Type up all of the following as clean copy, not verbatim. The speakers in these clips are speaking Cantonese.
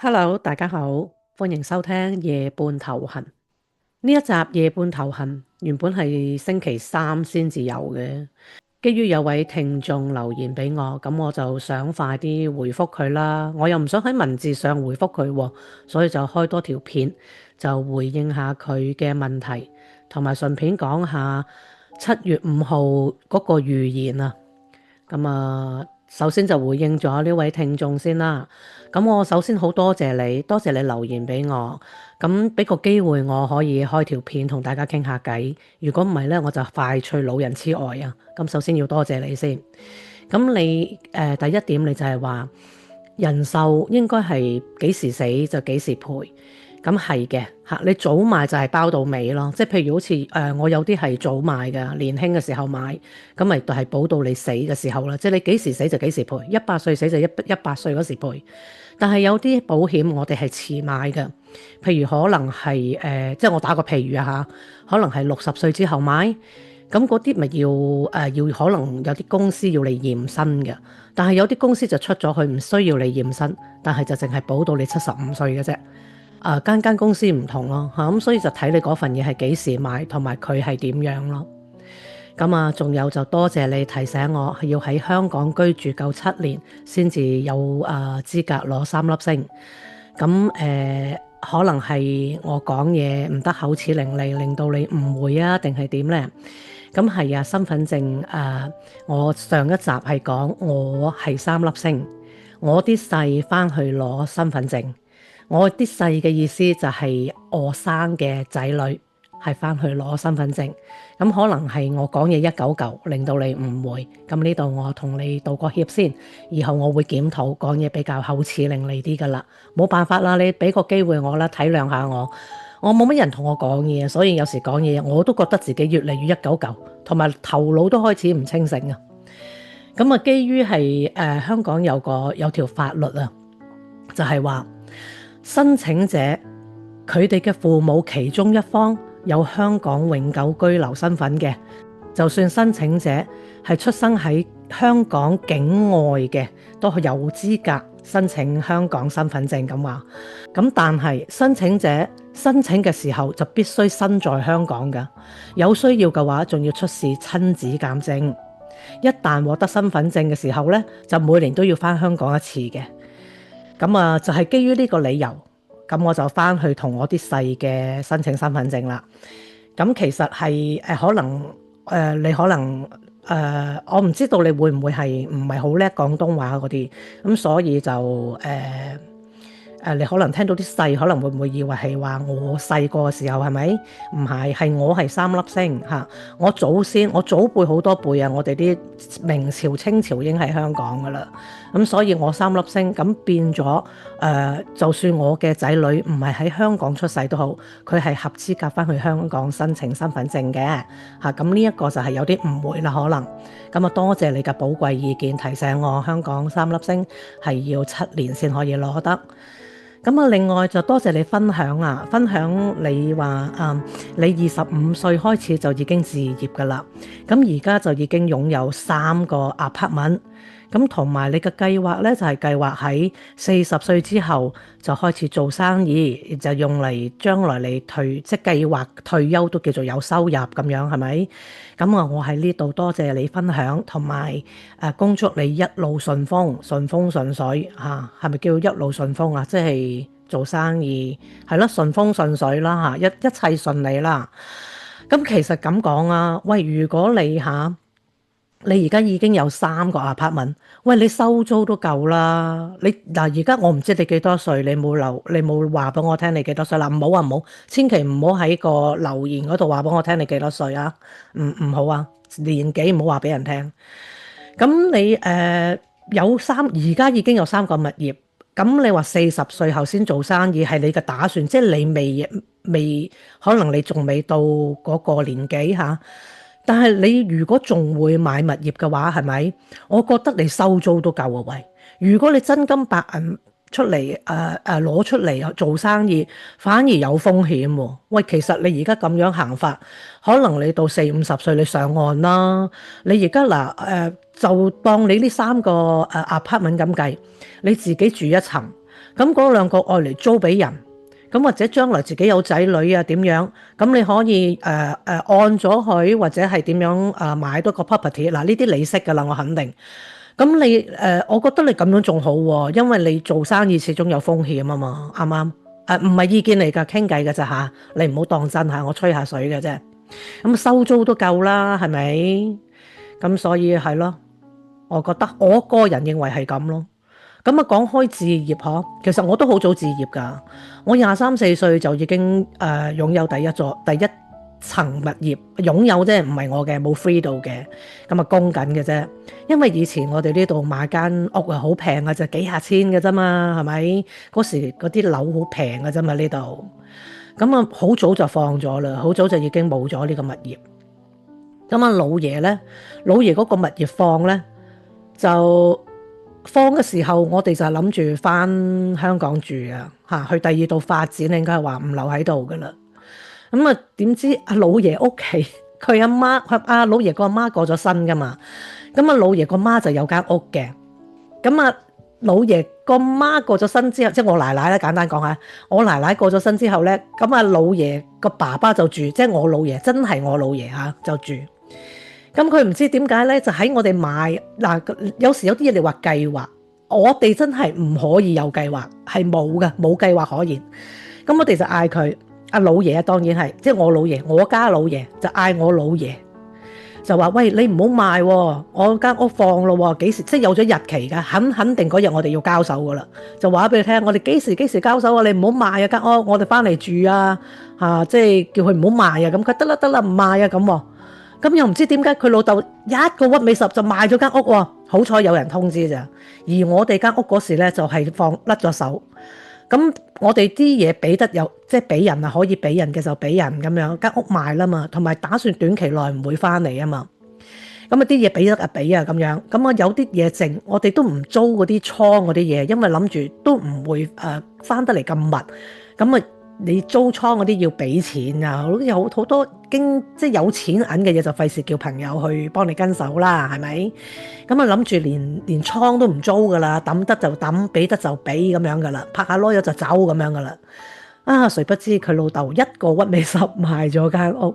Hello，大家好，歡迎收聽夜半頭痕。呢一集夜半頭痕原本係星期三先至有嘅，基於有位聽眾留言俾我，咁我就想快啲回覆佢啦。我又唔想喺文字上回覆佢喎，所以就開多條片，就回應下佢嘅問題，同埋順便講下7月5號嗰個預言啊。咁啊，首先就回應咗呢位聽眾先啦。咁我首先好多謝你，多謝你留言俾我，咁俾個機會我可以開條片同大家傾下偈。如果唔係咧，我就快脆老人痴呆啊！咁首先要多謝你先。咁你第一點你就係話人壽應該係幾時死就幾時賠。咁係嘅嚇，你早買就係包到尾咯，即係譬如好似我有啲係早買㗎，年輕嘅時候買，咁咪就係保到你死嘅時候啦，即係你幾時死就幾時賠，100歲死就一百歲嗰時賠。但係有啲保險我哋係遲買㗎，譬如可能係即係我打個譬如啊嚇，可能係60歲之後買，咁嗰啲咪要可能有啲公司要你驗身嘅，但係有啲公司就出咗去唔需要你驗身，但係就淨係保到你75歲嘅啫。間公司唔同咯嚇，咁所以就睇你嗰份嘢係幾時買，同埋佢係點樣咯。咁啊，仲有就多謝你提醒我，係要喺香港居住夠7年先至有資格攞3粒星。咁可能係我講嘢唔得口齒伶俐，令到你誤會啊，定係點咧？咁係啊，身份證我上一集係講我係3粒星，我啲細翻去攞身份證。我啲細嘅意思就係我生嘅仔女係翻去攞身份證，咁可能係我講嘢一九舊，令到你誤會。咁呢度我同你道個歉先，以後我會檢討講嘢比較口齒伶俐啲噶啦。冇辦法啦，你俾個機會我啦，體諒下我。我冇乜人同我講嘢，所以有時講嘢我都覺得自己越嚟越一九舊，同埋頭腦都開始唔清醒啊。咁啊，基於係香港有條法律啊，就係話，申請者佢哋嘅父母其中一方有香港永久居留身份嘅，就算申請者係出生喺香港境外嘅，都有資格申請香港身份證咁話。咁但係申請者申請嘅時候就必須身在香港㗎，有需要嘅話仲要出示親子鑑證。一旦獲得身份證嘅時候咧，就每年都要返香港一次嘅。咁啊，就係基於呢個理由，咁我就翻去同我啲細嘅申請身份證啦。咁其實係可能你可能我唔知道你會唔會係唔係好叻廣東話嗰啲，咁所以就你可能聽到啲細，可能會唔會以為係話我細個嘅時候係咪？唔係，係我係3粒星嚇。我祖先，我祖輩好多輩啊，我哋啲明朝、清朝已經喺香港噶啦。咁所以我3粒星，咁變咗就算我嘅仔女唔係喺香港出世都好，佢係合資格翻去香港申請身份證嘅嚇。咁呢一個就係有啲誤會啦，可能。咁啊，多謝你嘅寶貴意見，提醒我香港3粒星係要7年先可以攞得。咁啊，另外就多謝你分享啊，分享你話你25歲開始就已經置業㗎啦，咁而家就已經擁有3個 apartment。咁同埋你嘅計劃咧，就係計劃喺40歲之後就開始做生意，就用嚟將來你即係計劃退休都叫做有收入咁樣，係咪？咁啊，我喺呢度多謝你分享，同埋恭祝你一路順風、順風順水嚇，係咪叫一路順風啊？即係做生意係咯，順風順水啦嚇，一切順利啦。咁其實咁講啊，喂，如果你你而家已經有3個 apartment，喂，你收租都夠啦。你嗱，而家我唔知你幾多歲，你冇話俾我聽你幾多歲啦。唔好啊，唔好，千祈唔好喺個留言嗰度話俾我聽你幾多歲啊。唔好啊，年紀唔好話俾人聽。咁你而家已經有3個物業，咁你話40歲後先做生意係你嘅打算，即係你未可能你仲未到嗰個年紀嚇。但係你如果仲會買物業嘅話，係咪？我覺得你收租都夠啊，喂！如果你真金白銀出嚟攞出嚟做生意，反而有風險喎。喂，其實你而家咁樣行法，可能你到40-50歲你上岸啦。你而家就當你呢3個apartment咁計，你自己住一層。咁嗰兩個愛嚟租俾人，咁或者將來自己有仔女啊點樣，咁你可以按咗佢，或者係點樣買多個 property， 嗱呢啲你識㗎啦，我肯定。咁你我覺得你咁樣仲好喎，因為你做生意始終有風險啊嘛，啱唔啱？唔係意見嚟㗎，傾偈㗎咋嚇，你唔好當真嚇，我吹下水嘅啫。咁收租都夠啦，係咪？咁所以係咯，我覺得我個人認為係咁咯。咁啊，講開置業嗬，其實我都好早置業㗎。我23、4歲就已經擁有第一層物業，擁有啫，唔係我嘅，冇 free 到嘅，咁啊供緊嘅啫。因為以前我哋呢度買間屋啊，好平嘅，就幾廿千嘅啫嘛，係咪？嗰時嗰啲樓好平嘅啫嘛，呢度。咁啊，好早就放咗啦，好早就已經冇咗呢個物業。咁啊，老爺嗰個物業放咧，就放嘅時候，我哋就諗住翻香港住啊，去第二度發展，應該係話唔留喺度噶啦。咁啊，點知阿老爺屋企佢阿老爺個阿媽過咗身噶嘛？咁啊，老爺個媽就有間屋嘅。咁啊，老爺個媽過咗身之後，即係我奶奶啦，簡單講下，我奶奶過咗身之後咧，咁啊，老爺個爸爸就住，即係我老爺，真係我老爺就住。咁佢唔知點解咧，就喺我哋買嗱，有時有啲嘢你話計劃，我哋真係唔可以有計劃，係冇嘅，冇計劃可言。咁我哋就嗌佢阿老爺啊，當然係即係我老爺，我家老爺就嗌我老爺，就話喂，你唔好賣喎，我間屋放咯喎，幾時即係有咗日期㗎，肯定嗰日我哋要交手㗎啦。就話俾你聽，我哋幾時交手啊？你唔好賣啊間屋，我哋翻嚟住啊，即係叫佢唔好賣啊。咁佢得啦，唔賣啊咁喎。咁又唔知點解佢老豆一個屈尾十就賣咗間屋喎，好彩有人通知咋。而我哋間屋嗰時咧就係甩咗手，咁我哋啲嘢俾得有，即係俾人啊，可以俾人嘅就俾人咁樣，間屋賣啦嘛，同埋打算短期內唔會翻嚟啊嘛。咁啊啲嘢俾得啊俾啊咁樣，咁啊有啲嘢剩，我哋都唔租嗰啲倉嗰啲嘢，因為諗住都唔會翻得嚟咁密，咁啊。你租倉嗰啲要俾錢啊，好多即係有錢銀嘅嘢就費事叫朋友去幫你跟手啦，係咪？咁啊諗住連倉都唔租噶啦，抌得就抌，俾得就俾咁樣噶啦，拍下籮柚就走咁樣噶啦。啊，誰不知佢老豆一個屈尾十賣咗間屋，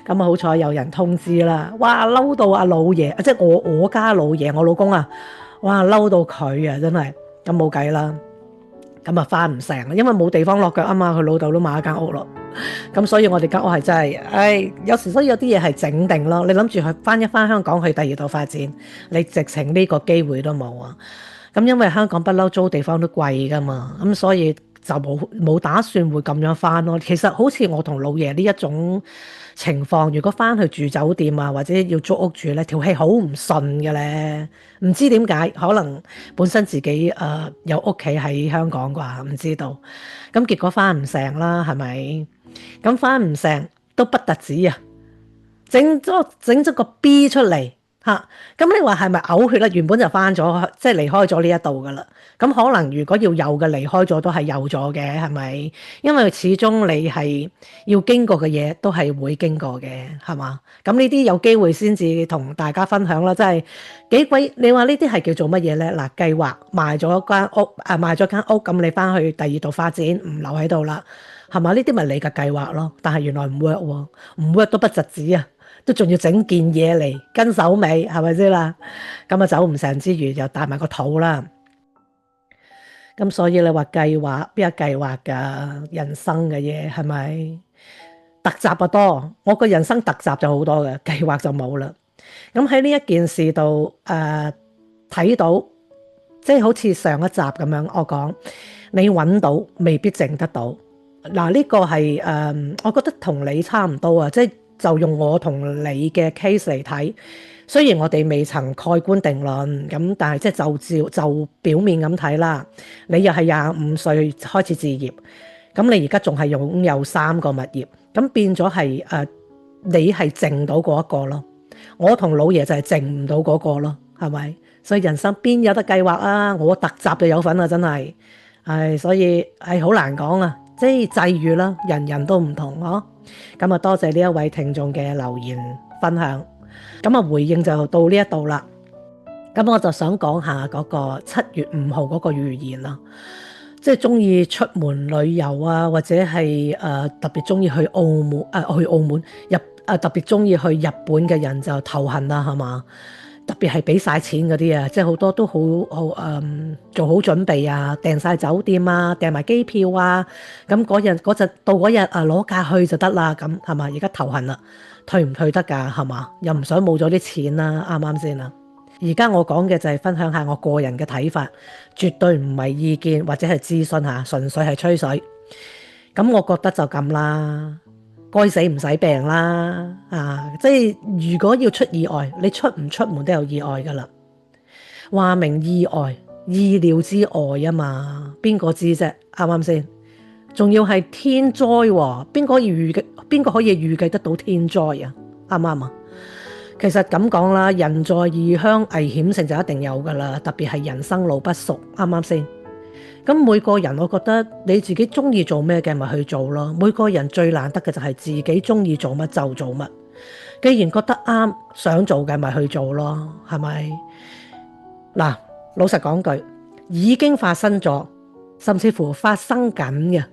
咁啊好彩有人通知啦。哇，嬲到阿老爺，即係我家老爺，我老公啊，哇嬲到佢啊，真係咁冇計啦。咁啊翻唔成啦，因為冇地方落腳啊嘛，佢老豆都買一間屋咯。咁所以我哋間屋係真係，有時所以有啲嘢係整定咯。你諗住去翻香港去第二度發展，你直情呢個機會都冇啊。咁因為香港不嬲租地方都貴噶嘛，咁所以就冇打算會咁樣翻咯。其實好似我同老爺呢一種情況，如果翻去住酒店啊，或者要租屋住咧，條氣好唔順嘅咧。唔知點解，可能本身自己有屋企喺香港啩，唔知道。咁結果翻唔成啦，係咪？咁翻唔成都不特止啊，整咗個 B 出嚟嚇。咁你話係咪嘔血啦？原本就翻咗，即係離開咗呢一度噶啦。咁可能如果要有嘅離開咗都係有咗嘅，係咪？因為始終你係要經過嘅嘢都係會經過嘅，係嘛？咁呢啲有機會先至同大家分享啦，真係幾鬼！你話呢啲係叫做乜嘢咧？嗱，計劃賣咗間屋，賣咗間屋，咁你翻去第二度發展，唔留喺度啦，係嘛？呢啲咪你嘅計劃咯。但係原來唔 work 喎，唔 work 都不特止啊，都仲要整件嘢嚟跟手尾，係咪先啦？咁啊走唔成之餘，又帶埋個肚啦。咁所以你話計劃邊有計劃㗎？人生嘅嘢係咪特集啊多？我個人生特集就好多嘅，計劃就冇啦。咁喺呢一件事度睇到，即係好似上一集咁樣，我講你揾到未必剩得到。嗱，呢個係我覺得同你差唔多啊，即係就用我同你嘅 case 嚟睇。雖然我哋未曾蓋棺定論，咁但係即係就表面咁睇啦。你又係25歲開始置業，咁你而家仲係擁有3個物業，咁變咗係你係剩到嗰一個咯。我同老爺就係剩唔到嗰個咯，係咪？所以人生邊有得計劃啊？我特集就有份啊，真係所以係好難講啊。即係際遇啦，人人都唔同嗬。咁啊，多謝呢一位聽眾嘅留言分享。咁啊，回應就到呢一度啦。咁我就想講下嗰個7月5號嗰個預言啦。即係中意出門旅遊啊，或者係特別中意去澳門去澳門特別中意去日本嘅人就頭痕啦，係嘛？特別係俾晒錢嗰啲啊，即係好多都做好準備啊，訂晒酒店啊，訂埋機票啊，咁到嗰日攞假去就得啦，咁係嘛？而家頭痕啦，退唔退得㗎？係嘛？又唔想冇咗啲錢啦，啱唔啱先啊？而家我講嘅就係分享下我個人嘅睇法，絕對唔係意見或者係諮詢下，純粹係吹水。咁我覺得就咁啦，該死唔使病啦，即係如果要出意外，你出唔出門都有意外噶啦。話明意外，意料之外啊嘛，邊個知啫？啱唔啱先？仲要係天災喎，邊個可以預計得到天災啊？啱唔啱啊？其實咁講啦，人在異鄉，危險性就一定有噶啦，特別係人生路不熟，啱唔啱先？咁每個人，我覺得你自己中意做咩嘅咪去做咯。每個人最難得嘅就係自己中意做乜就做乜。既然覺得啱，想做嘅咪去做咯，係咪？嗱，老實講句，已經發生咗，甚至乎發生緊嘅，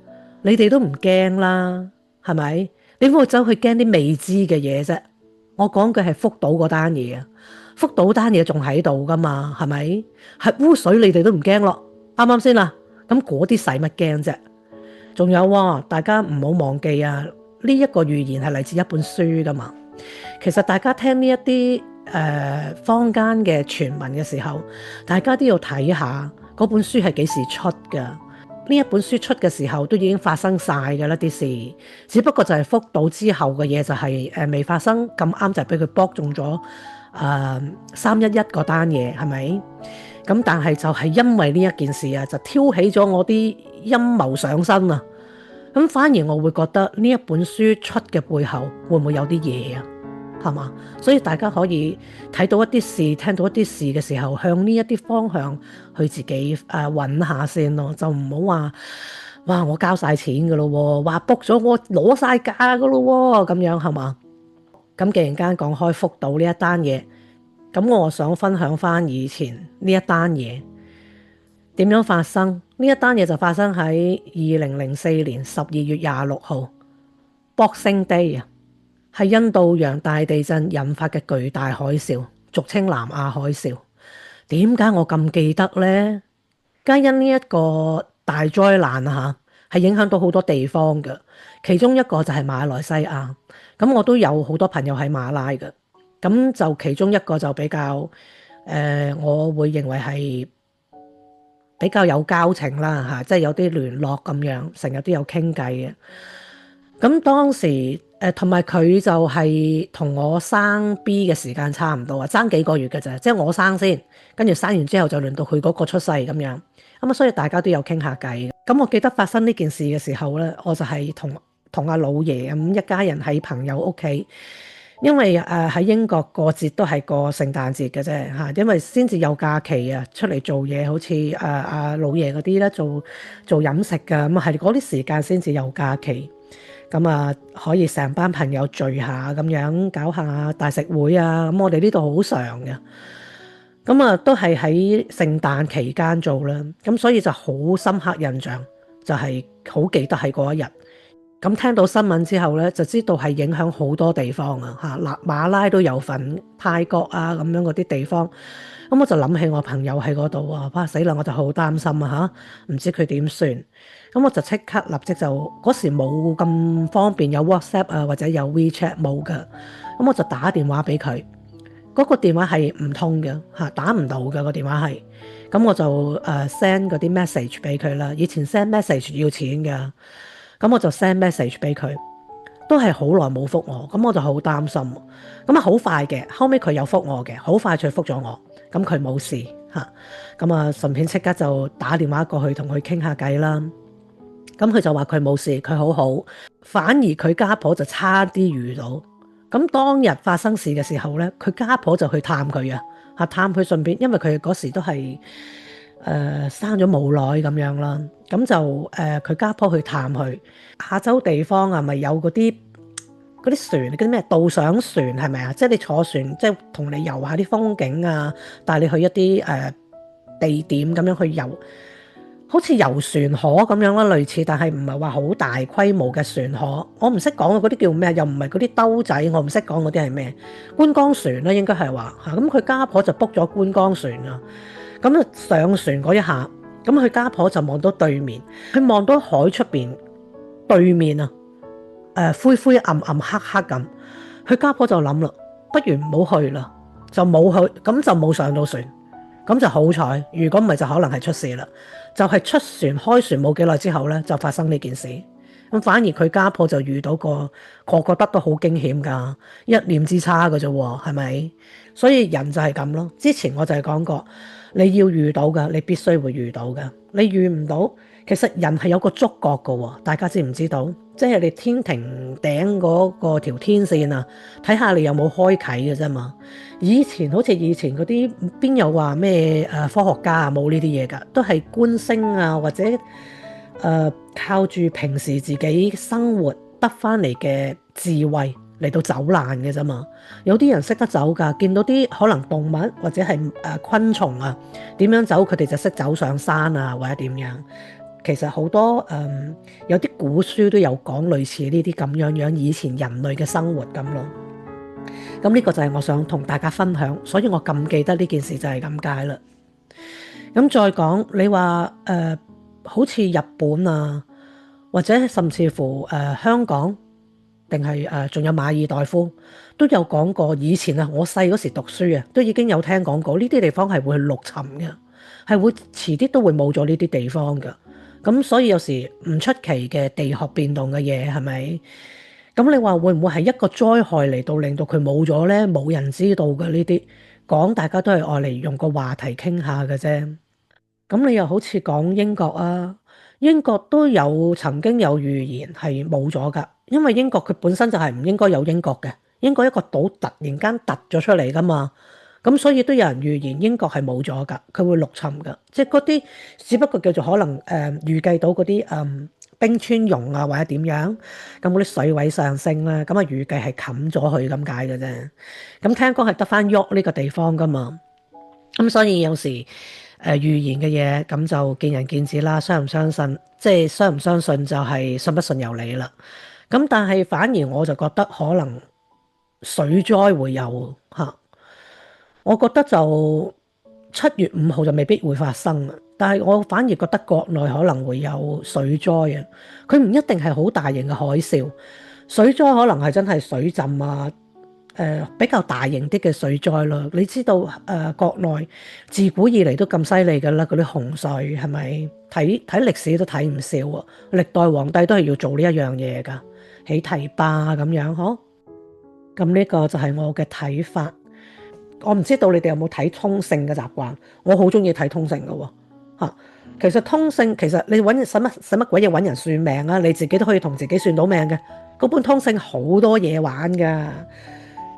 你哋都唔驚啦，係咪？你點會走去驚啲未知嘅嘢啫？我講嘅係福島嗰單嘢啊，福島單嘢仲喺度噶嘛，係咪？核污水你哋都唔驚咯，啱啱先啦？咁嗰啲使乜驚啫？仲有喎，大家唔好忘記啊！呢一個預言係嚟自一本書噶嘛。其實大家聽呢一啲坊間嘅傳聞嘅時候，大家都要睇下嗰本書係幾時出噶。呢一本書出嘅時候都已經發生晒㗎啦啲事，只不過就係福島之後嘅嘢就係未發生，咁啱就俾佢博中咗311嗰單嘢，係咪？咁但係就係因為呢一件事啊，就挑起咗我啲陰謀上身啊！咁反而我會覺得呢一本書出嘅背後會唔會有啲嘢啊？係嘛？所以大家可以睇到一啲事，聽到一啲事嘅時候，向呢一啲方向去自己揾下先咯，就唔好話哇我交晒錢㗎咯喎，話 book 咗我攞晒價㗎咯喎，咁樣係嘛？咁既然間講開福島呢一單嘢。咁我想分享翻以前呢一單嘢點樣發生？呢一單嘢就發生喺2004年12月26號 Boxing Day 啊，係印度洋大地震引發嘅巨大海嘯，俗稱南亞海嘯。點解我咁記得呢？皆因呢一個大災難啊嚇，係影響到好多地方嘅，其中一個就係馬來西亞。咁我都有好多朋友喺馬拉嘅。咁就其中一個就比較我會認為係比較有交情啦嚇，即係有啲聯絡咁樣，成日都有傾偈嘅。咁當時同埋佢就係同我生 B 嘅時間差唔多啊，爭幾個月嘅啫，即係我生先，跟住生完之後就輪到佢嗰個出世咁樣。咁啊，所以大家都有傾下偈。咁我記得發生呢件事嘅時候咧，我就係同阿老爺咁一家人喺朋友屋企。因為喺英國過節都係過聖誕節嘅啫嚇，因為先至有假期啊，出嚟做嘢，好似老爺嗰啲咧做飲食㗎，咁係嗰啲時間先至有假期，咁啊可以成班朋友聚下咁樣搞下大食會啊，咁我哋呢度好常嘅，咁啊都係喺聖誕期間做啦，咁所以就好深刻印象，就係好記得喺嗰一日。咁聽到新聞之後咧，就知道係影響好多地方啊嚇，馬拉都有份，泰國啊咁樣嗰啲地方。咁我就諗起我朋友喺嗰度啊，哇死啦！我就好擔心啊嚇，唔知佢點算。咁我就即刻立即就嗰時冇咁方便有 WhatsApp 啊或者有 WeChat 冇㗎。咁我就打電話俾佢，嗰個電話係唔通嘅嚇，打唔到嘅個電話係。咁我就send 嗰啲 message 俾佢啦。以前 send message 要錢㗎。咁我就 send message 俾佢，都係好耐冇覆我，咁我就好擔心。咁啊好快嘅，後尾佢有覆我嘅，好快就覆咗我。咁佢冇事嚇，咁啊順便即刻就打電話過去同佢傾下偈啦。咁佢就話佢冇事，佢好好，反而佢家婆就差啲遇到。咁當日發生事嘅時候咧，佢家婆就去探佢啊，嚇探佢順便，因為佢嗰時都係生咗冇耐咁樣啦。咁就佢家婆去探佢，亞洲地方啊，咪有嗰啲船，嗰啲咩導賞船係咪啊？即係你坐船，即係同你遊下啲風景啊，帶你去一啲地點咁樣去遊。好似遊船河咁樣啦，類似，但係唔係話好大規模嘅船河。我唔識講嗰啲叫咩，又唔係嗰啲兜仔，我唔識講嗰啲係咩。觀光船啦，應該係話嚇。咁佢家婆就 book 咗觀光船啊。咁啊上船嗰一下，咁佢家婆就望到對面，佢望到海出邊對面啊，灰灰暗暗黑黑咁。佢家婆就諗啦，不如唔好去啦，就冇去，咁就冇上到船。咁就好彩，如果唔係就可能係出事啦。就係出船開船冇幾耐之後咧，就發生呢件事。咁反而佢家婆就遇到個覺得都好驚險㗎，一念之差㗎啫喎，係咪？所以人就係咁咯。之前我就係講過，你要遇到㗎，你必須會遇到㗎。你遇唔到，其實人係有個觸覺㗎喎，大家知唔知道？即係你天庭頂嗰個條天線啊，睇下你有冇開啓嘅啫嘛。以前好似以前嗰啲邊有話咩科學家啊，冇呢啲嘢㗎，都係觀星啊，或者靠住平時自己生活得翻嚟嘅智慧嚟到走難嘅啫嘛。有啲人識得走㗎，見到啲可能動物或者係昆蟲啊點樣走，佢哋就識走上山啊，或者點樣。其實好多有啲古書都有講類似呢啲咁樣以前人類嘅生活咁咯。咁呢個就係我想同大家分享，所以我咁記得呢件事就係咁解啦。咁再講你話好似日本啊，或者甚至乎香港，定係仲有馬爾代夫都有講過。以前啊，我細嗰時讀書啊，都已經有聽講過呢啲地方係會陸沉嘅，係會遲啲都會冇咗呢啲地方㗎。咁所以有時唔出奇嘅地殼變動嘅嘢係咪？咁你話會唔會係一個災害嚟到令到佢冇咗呢？冇人知道嘅呢啲，講大家都係愛嚟用個話題傾下嘅啫。咁你又好似講英國啊，英國都有曾經有預言係冇咗㗎，因為英國佢本身就係唔應該有英國嘅，英國一個島突然間突咗出嚟㗎嘛。咁所以都有人預言英國係冇咗㗎，佢會陸沉㗎，即係嗰啲只不過叫做可能預計到嗰啲冰川融啊或者點樣，咁嗰啲水位上升啦，咁啊預計係冚咗佢咁解嘅啫。咁聽講係得返喐呢個地方㗎嘛，咁所以有時預言嘅嘢咁就見仁見智啦，相唔相信，即係相唔相信就係信不信由你啦。咁但係反而我就覺得可能水災會有嚇。我覺得就7月5號就未必會發生，但係我反而覺得國內可能會有水災啊！佢唔一定係好大型嘅海嘯，水災可能係真係水浸啊，比較大型啲嘅水災咯。你知道國內自古以嚟都咁犀利㗎啦，嗰啲洪水係咪？睇歷史都睇唔少啊！歷代皇帝都係要做呢一樣嘢㗎，起堤壩咁樣嗬。咁呢個就係我嘅睇法。我唔知道你哋有冇睇通勝嘅習慣，我好中意睇通勝嘅喎嚇。其實通勝其實你揾使乜鬼嘢揾人算命啊？你自己都可以同自己算到命嘅。嗰本通勝好多嘢玩㗎。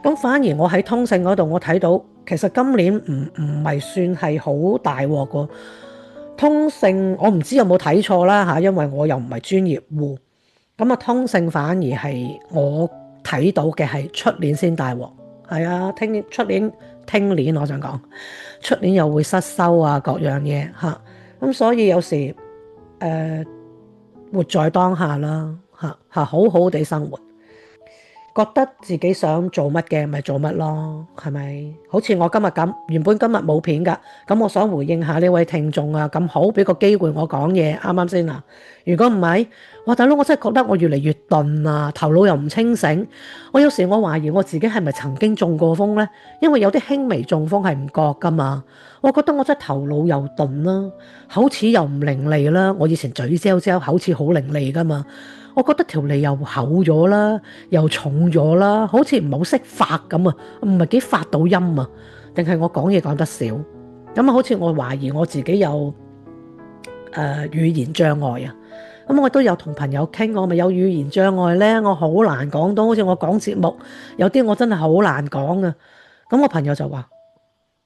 咁反而我喺通勝嗰度，我睇到其實今年唔係算係好大鑊喎。通勝我唔知有冇睇錯啦嚇，因為我又唔係專業戶。咁啊，通勝反而係我睇到嘅係出年先大鑊。係啊，聽年我想講，出年又會失收啊，各樣嘢嚇。咁所以有時活在當下啦嚇，好好地生活。覺得自己想做乜嘅咪做乜咯，係咪？好似我今日咁，原本今日冇片㗎，咁我想回應下呢位聽眾啊，咁好俾個機會我講嘢，啱啱先啊？如果唔係，哇大佬，我真係覺得我越嚟越鈍啊，頭腦又唔清醒。我有時我懷疑我自己係咪曾經中過風呢？因為有啲輕微中風係唔覺㗎嘛。我覺得我真係頭腦又鈍啦，口齒又唔伶俐啦。我以前嘴嚼嚼，口齒好伶俐㗎嘛。我覺得條脷又厚咗啦，又重咗啦，好似唔係好識發咁啊，唔係幾發到音啊，定係我講嘢講得少？咁啊，好似我懷疑我自己有語言障礙啊。咁我都有同朋友傾，我咪有語言障礙咧，我好難講到，好似我講節目有啲我真係好難講啊。咁我朋友就話：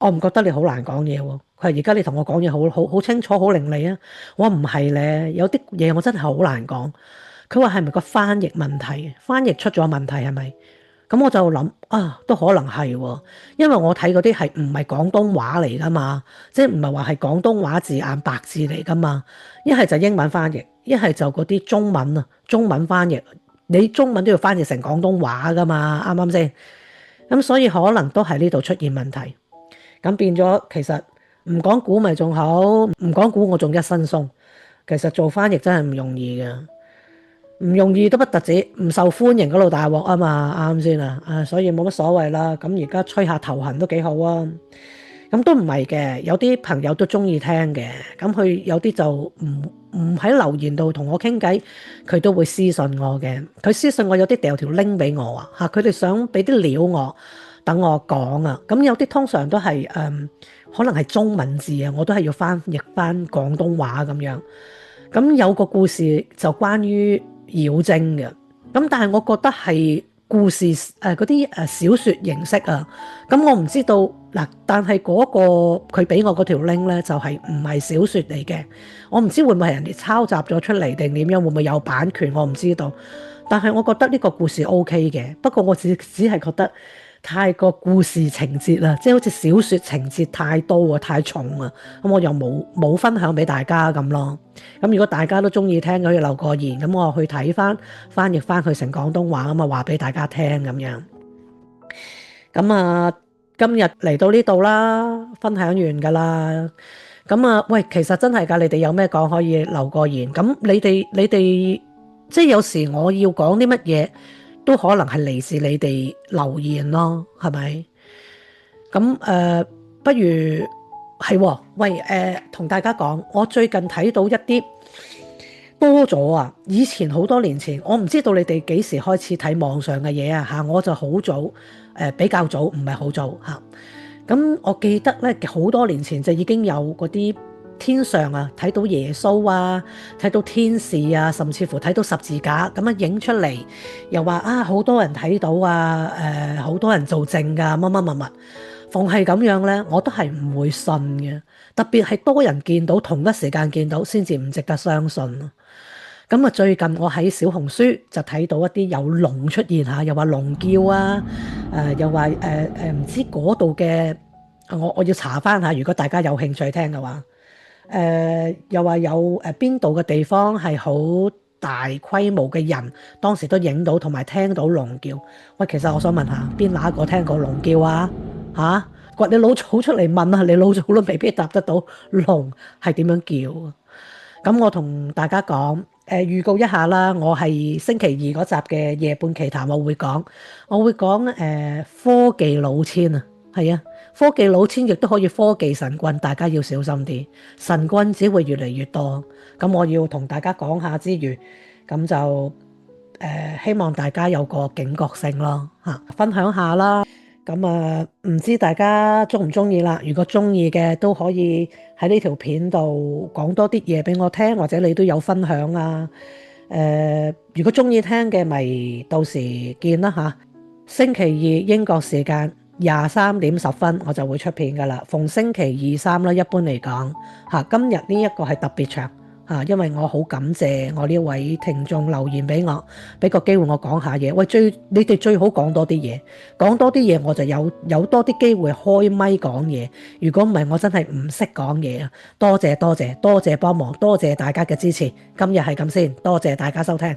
我唔覺得你好難講嘢喎。佢話而家你同我講嘢好清楚，好伶俐啊。我話唔係咧，有啲嘢我真係好難講。佢話係咪個翻譯問題？翻譯出咗問題係咪？咁我就諗啊，都可能係喎，因為我睇嗰啲係唔係廣東話嚟噶嘛，即係唔係話係廣東話字眼白字嚟噶嘛，一係就英文翻譯，一係就嗰啲中文啊，中文翻譯，你中文都要翻譯成廣東話噶嘛，啱唔啱先？咁所以可能都係呢度出現問題，咁變咗其實唔講估咪仲好，唔講估我仲一身鬆，其實做翻譯真係唔容易嘅。唔容易都不特止，唔受歡迎嗰度大鑊啊嘛，啱先啊，所以冇乜所謂啦。咁而家吹下頭痕都幾好啊。咁都唔係嘅，有啲朋友都中意聽嘅。咁佢有啲就唔喺留言度同我傾偈，佢都會私信我嘅。佢私信我有啲掉條 link 俾我啊，嚇佢哋想俾啲料我，等我講啊。咁有啲通常都係可能係中文字啊，我都係要翻譯翻廣東話咁樣。咁有個故事就關於妖精嘅，咁但係我覺得係故事嗰啲小説形式啊，咁我唔知道嗱，但係嗰個佢俾我嗰條 link 咧就係唔係小説嚟嘅，我唔知會唔會係人哋抄襲咗出嚟定點樣，會唔會有版權我唔知道，但係我覺得呢個故事 OK 嘅，不過我只係覺得太過故事情節啦，即係好似小説情節太多啊，太重啊，咁我又冇分享俾大家咁咯。咁如果大家都中意聽，可以留個言，咁我去睇翻翻譯翻佢成廣東話咁啊，話俾大家聽咁樣。咁啊，今日嚟到呢度啦，分享完噶啦。咁啊，喂，其實真係㗎，你哋有咩講可以留個言。咁你哋即係有時我要講啲乜嘢，都可能係嚟自你哋留言咯，係咪？咁不如係喎，喂同大家講，我最近睇到一啲多咗啊！以前好多年前，我唔知道你哋幾時開始睇網上嘅嘢啊嚇，我就好早比較早，唔係好早嚇。咁我記得咧，好多年前就已經有嗰啲天上啊，睇到耶穌啊，睇到天使啊，甚至乎睇到十字架咁樣影出嚟，又話啊好多人睇到啊，好多人做證㗎，乜乜乜乜。逢係咁樣咧，我都係唔會信嘅。特別係多人見到同一時間見到，先至唔值得相信咯。咁啊，最近我喺小紅書就睇到一啲有龍出現嚇，又話龍叫啊，又話唔知嗰度嘅，我要查翻下。如果大家有興趣聽嘅話，又話有邊度嘅地方係好大規模嘅人，當時都影到同埋聽到龍叫。喂，其實我想問下，邊哪個聽過龍叫啊？嚇，你老祖出嚟問啊，你老祖都未必答得到龍係點樣叫啊？咁我同大家講，預告一下啦，我係星期二嗰集嘅夜半奇談，我會講科技老千啊，係啊，科技老千亦都可以科技神棍，大家要小心啲，神棍只會越嚟越多。咁我要同大家講下之餘，咁就希望大家有個警覺性咯，嚇，分享下啦。咁啊，唔知大家中唔中意啦？如果中意嘅都可以喺呢條片度講多啲嘢俾我聽，或者你都有分享啊。如果中意聽嘅，咪到時見啦嚇。星期二英國時間23:10我就會出片噶啦。逢星期二三啦，一般嚟講嚇。今日呢一個係特別長。因為我好感謝我呢位聽眾留言俾我，俾個機會我講下嘢。喂，你哋最好講多啲嘢，講多啲嘢我就有多啲機會開咪講嘢。如果唔係，我真係唔識講嘢啊！多謝幫忙，多謝大家嘅支持。今日係咁先，多謝大家收聽。